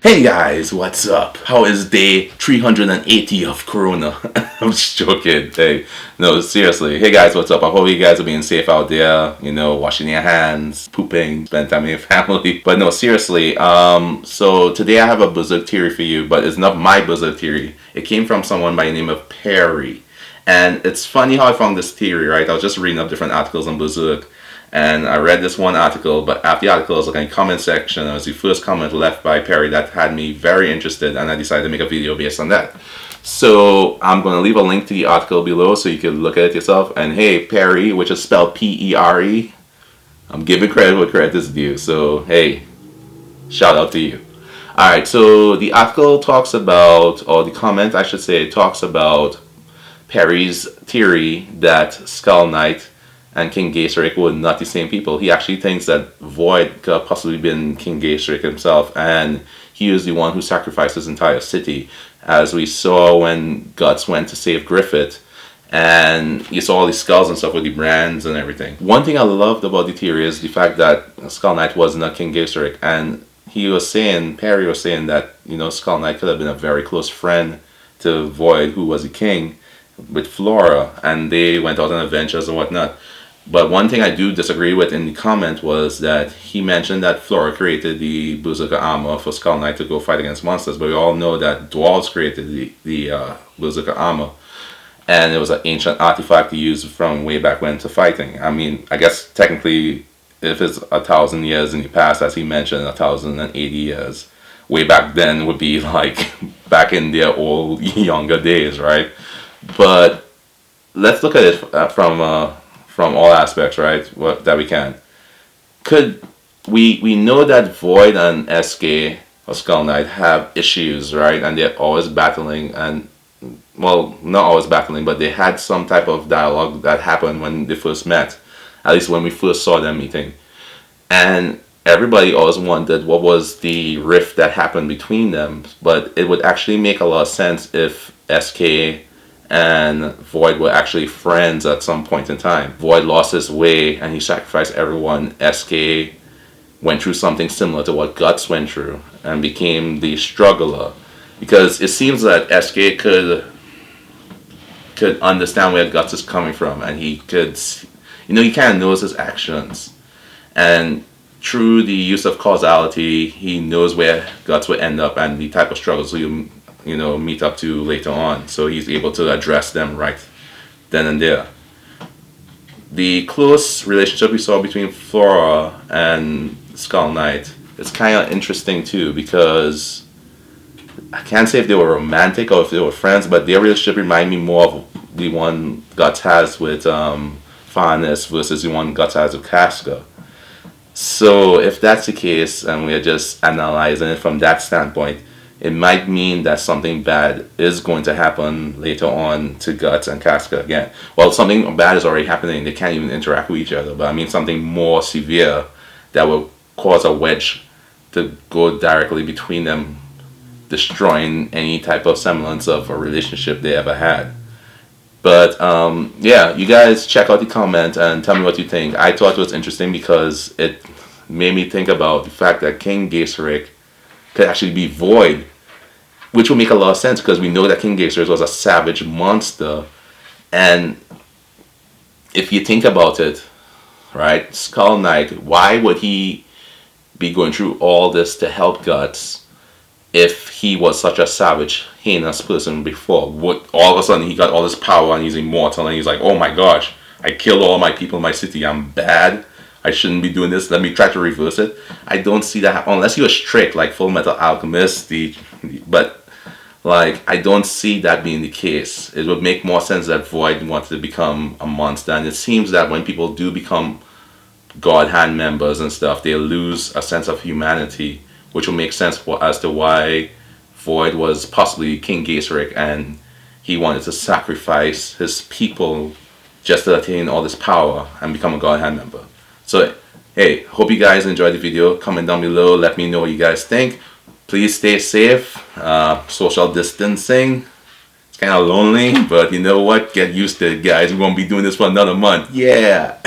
Hey guys, what's up? How is day 380 of Corona? I'm just joking. Hey, no, seriously. Hey guys, what's up? I hope you guys are being safe out there, washing your hands, pooping, spend time with your family. But no, seriously, so today I have a Berserk theory for you, but it's not my Berserk theory. It came from someone by the name of Pere. And it's funny how I found this theory, right? I was just reading up different articles on Berserk. And I read this one article, but after the article, I was looking in the comment section. It was the first comment left by Pere that had me very interested, and I decided to make a video based on that. So I'm going to leave a link to the article below so you can look at it yourself. And hey, Pere, which is spelled P-E-R-E, I'm giving credit where credit is due. So hey, shout out to you. Alright, so the article talks about, or the comment I should say, talks about Pere's theory that Skullknight and King Gaiseric were not the same people. He actually thinks that Void could have possibly been King Gaiseric himself, and he was the one who sacrificed his entire city, as we saw when Guts went to save Griffith, and you saw all these skulls and stuff with the brands and everything. One thing I loved about the theory is the fact that Skullknight was not King Gaiseric, and he was saying, Pere was saying that, Skullknight could have been a very close friend to Void, who was the king, with Flora, and they went out on adventures and whatnot. But one thing I do disagree with in the comment was that he mentioned that Flora created the berserker armour for Skullknight to go fight against monsters. But we all know that dwarves created the berserker armour. And it was an ancient artifact to use from way back when to fighting. I mean, I guess technically if it's 1,000 years in the past, as he mentioned, 1,080 years, way back then would be like back in their old younger days, right? But let's look at it from all aspects, right? That we can. Could we know that Void and SK or Skullknight have issues, right? And they're always battling, and well, not always battling, but they had some type of dialogue that happened when they first met. At least when we first saw them meeting. And everybody always wondered what was the rift that happened between them. But it would actually make a lot of sense if SK and Void were actually friends at some point in time. Void lost his way and he sacrificed everyone. SK went through something similar to what Guts went through and became the struggler. Because it seems that SK could understand where Guts is coming from, and he could, he kind of knows his actions. And through the use of causality, he knows where Guts will end up and the type of struggles he'll meet up to later on, so he's able to address them right then and there. The close relationship we saw between Flora and Skullknight is kind of interesting too, because I can't say if they were romantic or if they were friends, but their relationship reminded me more of the one Guts has with Farness versus the one Guts has with Casca. So if that's the case, and we're just analyzing it from that standpoint, it might mean that something bad is going to happen later on to Guts and Casca again. Well, something bad is already happening. They can't even interact with each other. But I mean something more severe that will cause a wedge to go directly between them, destroying any type of semblance of a relationship they ever had. But yeah, you guys check out the comment and tell me what you think. I thought it was interesting because it made me think about the fact that King Gaiseric could actually be Void, which will make a lot of sense because we know that King Gaiseric was a savage monster. And if you think about it, right, Skullknight, why would he be going through all this to help Guts if he was such a savage, heinous person before? What, all of a sudden he got all this power and he's immortal and he's like, oh my gosh, I killed all my people in my city, I'm bad, I shouldn't be doing this, let me try to reverse it. I don't see that unless he was strict like Full Metal Alchemist, but like I don't see that being the case. It would make more sense that Void wanted to become a monster, and it seems that when people do become God Hand members and stuff, they lose a sense of humanity, which will make sense as to why Void was possibly King Gaiseric and he wanted to sacrifice his people just to attain all this power and become a God Hand member. So hey, hope you guys enjoyed the video. Comment down below, let me know what you guys think. Please stay safe. Social distancing, it's kind of lonely, but you know what, get used to it guys. We won't be doing this for another month. Yeah.